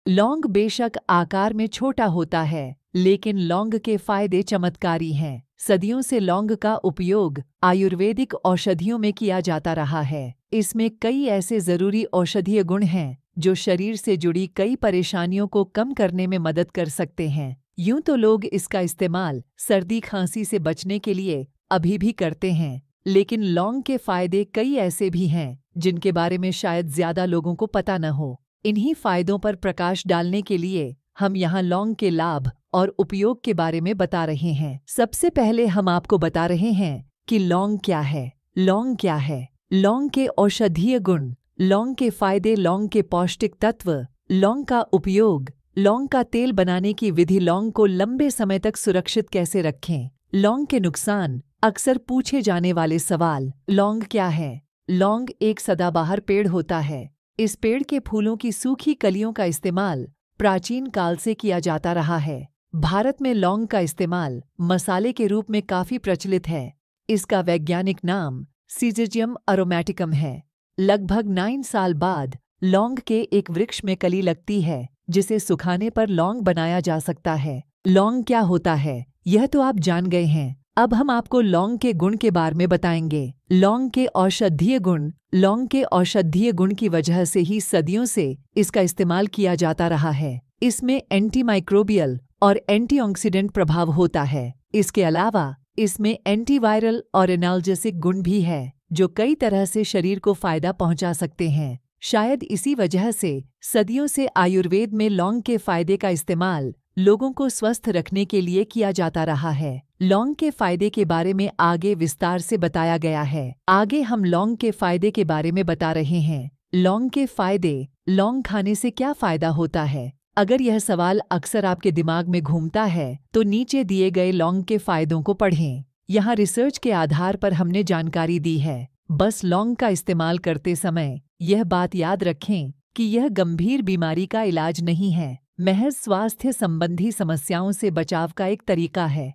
लौंग बेशक आकार में छोटा होता है, लेकिन लौंग के फायदे चमत्कारी हैं। सदियों से लौंग का उपयोग आयुर्वेदिक औषधियों में किया जाता रहा है। इसमें कई ऐसे जरूरी औषधीय गुण हैं जो शरीर से जुड़ी कई परेशानियों को कम करने में मदद कर सकते हैं। यूं तो लोग इसका इस्तेमाल सर्दी खांसी से बचने के लिए अभी भी करते हैं, लेकिन लौंग के फायदे कई ऐसे भी हैं जिनके बारे में शायद ज्यादा लोगों को पता न हो। इन्हीं फायदों पर प्रकाश डालने के लिए हम यहाँ लौंग के लाभ और उपयोग के बारे में बता रहे हैं। सबसे पहले हम आपको बता रहे हैं कि लौंग क्या है। लौंग क्या है? लौंग के औषधीय गुण, लौंग के फायदे, लौंग के पौष्टिक तत्व, लौंग का उपयोग, लौंग का तेल बनाने की विधि, लौंग को लंबे समय तक सुरक्षित कैसे रखें, लौंग के नुकसान, अक्सर पूछे जाने वाले सवाल। लौंग क्या है? लौंग एक सदाबहार पेड़ होता है। इस पेड़ के फूलों की सूखी कलियों का इस्तेमाल प्राचीन काल से किया जाता रहा है। भारत में लौंग का इस्तेमाल मसाले के रूप में काफी प्रचलित है। इसका वैज्ञानिक नाम सीज़िजियम अरोमैटिकम है। लगभग 9 साल बाद लौंग के एक वृक्ष में कली लगती है, जिसे सुखाने पर लौंग बनाया जा सकता है। लौंग क्या होता है, यह तो आप जान गए हैं। अब हम आपको लौंग के गुण के बारे में बताएंगे। लौंग के औषधीय गुण। लौंग के औषधीय गुण की वजह से ही सदियों से इसका इस्तेमाल किया जाता रहा है। इसमें एंटीमाइक्रोबियल और एंटीऑक्सीडेंट प्रभाव होता है। इसके अलावा इसमें एंटीवायरल और एनाल्जेसिक गुण भी है, जो कई तरह से शरीर को फायदा पहुंचा सकते हैं। शायद इसी वजह से सदियों से आयुर्वेद में लौंग के फायदे का इस्तेमाल लोगों को स्वस्थ रखने के लिए किया जाता रहा है। लौंग के फायदे के बारे में आगे विस्तार से बताया गया है। आगे हम लौंग के फायदे के बारे में बता रहे हैं। लौंग के फायदे। लौंग खाने से क्या फायदा होता है? अगर यह सवाल अक्सर आपके दिमाग में घूमता है, तो नीचे दिए गए लौंग के फायदों को पढ़ें। यहाँ रिसर्च के आधार पर हमने जानकारी दी है। बस लौंग का इस्तेमाल करते समय यह बात याद रखें कि यह गंभीर बीमारी का इलाज नहीं है, महज स्वास्थ्य संबंधी समस्याओं से बचाव का एक तरीका है।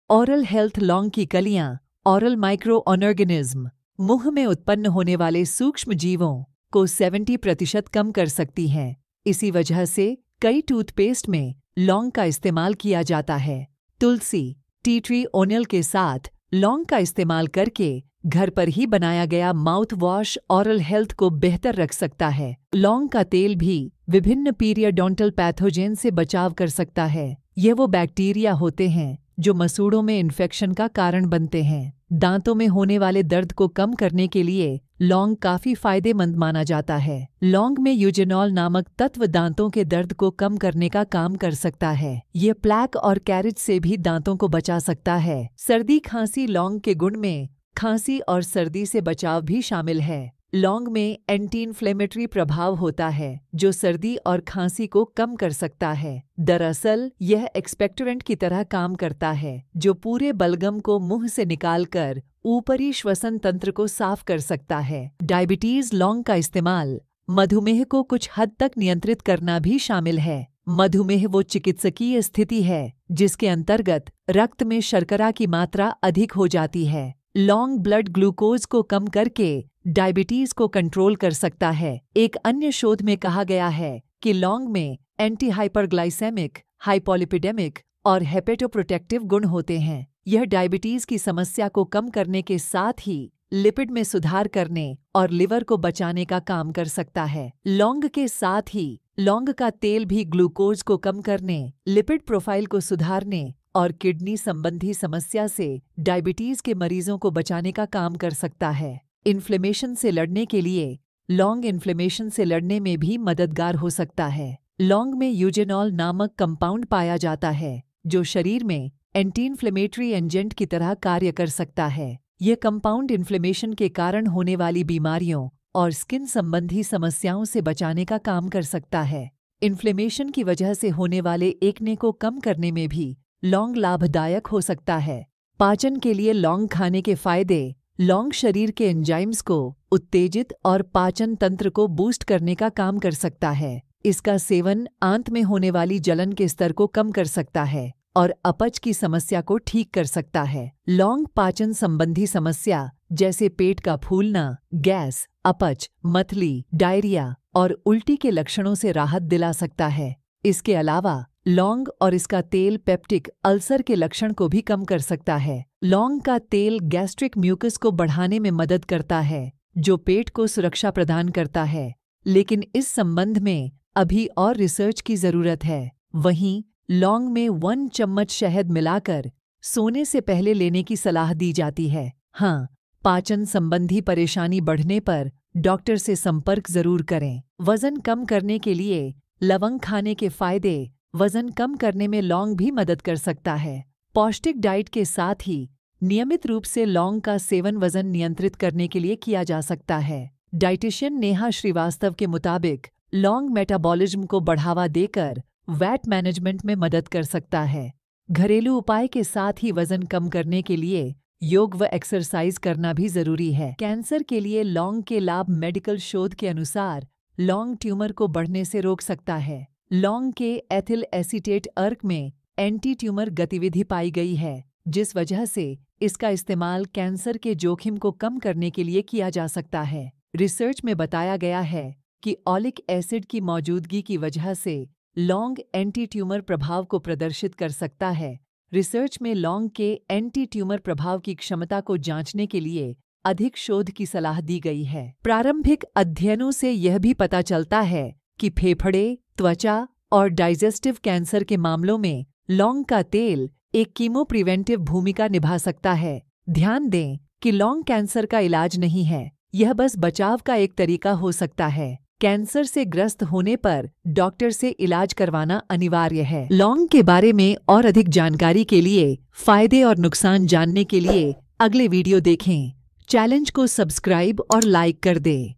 Oral health. लौंग की कलियां ओरल माइक्रो ऑर्गेनिज्म, मुंह में उत्पन्न होने वाले सूक्ष्म जीवों को 70% कम कर सकती हैं। इसी वजह से कई टूथपेस्ट में लौंग का इस्तेमाल किया जाता है। तुलसी, टी ट्री ओनियल के साथ लौंग का इस्तेमाल करके घर पर ही बनाया गया माउथ वॉश ओरल हेल्थ को बेहतर रख सकता है। लौंग का तेल भी विभिन्न पीरियडोंटल पैथोजेन से बचाव कर सकता है। ये वो बैक्टीरिया होते हैं जो मसूड़ों में इन्फेक्शन का कारण बनते हैं। दांतों में होने वाले दर्द को कम करने के लिए लौंग काफी फायदेमंद माना जाता है। लौंग में यूजेनॉल नामक तत्व दांतों के दर्द को कम करने का काम कर सकता है। ये प्लैक और कैरिज से भी दांतों को बचा सकता है। सर्दी खांसी। लौंग के गुण में खांसी और सर्दी से बचाव भी शामिल है। लौंग में एंटी इन्फ्लेमेटरी प्रभाव होता है, जो सर्दी और खांसी को कम कर सकता है। दरअसल यह एक्सपेक्टोरेंट की तरह काम करता है, जो पूरे बलगम को मुंह से निकालकर ऊपरी श्वसन तंत्र को साफ कर सकता है। डायबिटीज। लौंग का इस्तेमाल मधुमेह को कुछ हद तक नियंत्रित करना भी शामिल है। मधुमेह वो चिकित्सकीय स्थिति है जिसके अंतर्गत रक्त में शर्करा की मात्रा अधिक हो जाती है। लौंग ब्लड ग्लूकोज को कम करके डायबिटीज को कंट्रोल कर सकता है। एक अन्य शोध में कहा गया है कि लौंग में एंटी हाइपरग्लाइसेमिक, हाइपोलिपिडेमिक और हेपेटोप्रोटेक्टिव गुण होते हैं। यह डायबिटीज की समस्या को कम करने के साथ ही लिपिड में सुधार करने और लिवर को बचाने का काम कर सकता है। लौंग के साथ ही लौंग का तेल भी ग्लूकोज को कम करने, लिपिड प्रोफाइल को सुधारने और किडनी संबंधी समस्या से डायबिटीज के मरीजों को बचाने का काम कर सकता है। इन्फ्लेमेशन से लड़ने के लिए लौंग इन्फ्लेमेशन से लड़ने में भी मददगार हो सकता है। लौंग में यूजेनॉल नामक कंपाउंड पाया जाता है, जो शरीर में एंटी इन्फ्लेमेटरी एजेंट की तरह कार्य कर सकता है। यह कंपाउंड इन्फ्लेमेशन के कारण होने वाली बीमारियों और स्किन संबंधी समस्याओं से बचाने का काम कर सकता है। इन्फ्लेमेशन की वजह से होने वाले एक्ने को कम करने में भी लौंग लाभदायक हो सकता है। पाचन के लिए लौंग खाने के फायदे। लौंग शरीर के एंजाइम्स को उत्तेजित और पाचन तंत्र को बूस्ट करने का काम कर सकता है। इसका सेवन आंत में होने वाली जलन के स्तर को कम कर सकता है और अपच की समस्या को ठीक कर सकता है। लौंग पाचन संबंधी समस्या जैसे पेट का फूलना, गैस, अपच, मतली, डायरिया और उल्टी के लक्षणों से राहत दिला सकता है। इसके अलावा लौंग और इसका तेल पेप्टिक अल्सर के लक्षण को भी कम कर सकता है। लौंग का तेल गैस्ट्रिक म्यूकस को बढ़ाने में मदद करता है, जो पेट को सुरक्षा प्रदान करता है, लेकिन इस संबंध में अभी और रिसर्च की जरूरत है। वहीं लौंग में 1 चम्मच शहद मिलाकर सोने से पहले लेने की सलाह दी जाती है। हाँ, पाचन संबंधी परेशानी बढ़ने पर डॉक्टर से संपर्क जरूर करें। वजन कम करने के लिए लवंग खाने के फायदे। वजन कम करने में लौंग भी मदद कर सकता है। पौष्टिक डाइट के साथ ही नियमित रूप से लौंग का सेवन वजन नियंत्रित करने के लिए किया जा सकता है। डाइटिशियन नेहा श्रीवास्तव के मुताबिक लौंग मेटाबॉलिज्म को बढ़ावा देकर वैट मैनेजमेंट में मदद कर सकता है। घरेलू उपाय के साथ ही वजन कम करने के लिए योग व एक्सरसाइज करना भी जरूरी है। कैंसर के लिए लौंग के लाभ। मेडिकल शोध के अनुसार लौंग ट्यूमर को बढ़ने से रोक सकता है। लौंग के एथिल एसीटेट अर्क में एंटी ट्यूमर गतिविधि पाई गई है, जिस वजह से इसका इस्तेमाल कैंसर के जोखिम को कम करने के लिए किया जा सकता है। रिसर्च में बताया गया है कि ऑलिक एसिड की मौजूदगी की वजह से लौंग एंटी ट्यूमर प्रभाव को प्रदर्शित कर सकता है। रिसर्च में लौंग के एंटी ट्यूमर प्रभाव की क्षमता को जांचने के लिए अधिक शोध की सलाह दी गई है। प्रारंभिक अध्ययनों से यह भी पता चलता है कि फेफड़े, त्वचा और डाइजेस्टिव कैंसर के मामलों में लौंग का तेल एक कीमो प्रिवेंटिव भूमिका निभा सकता है। ध्यान दें कि लौंग कैंसर का इलाज नहीं है, यह बस बचाव का एक तरीका हो सकता है। कैंसर से ग्रस्त होने पर डॉक्टर से इलाज करवाना अनिवार्य है। लौंग के बारे में और अधिक जानकारी के लिए, फायदे और नुकसान जानने के लिए अगले वीडियो देखें। चैनल को सब्सक्राइब और लाइक कर दें।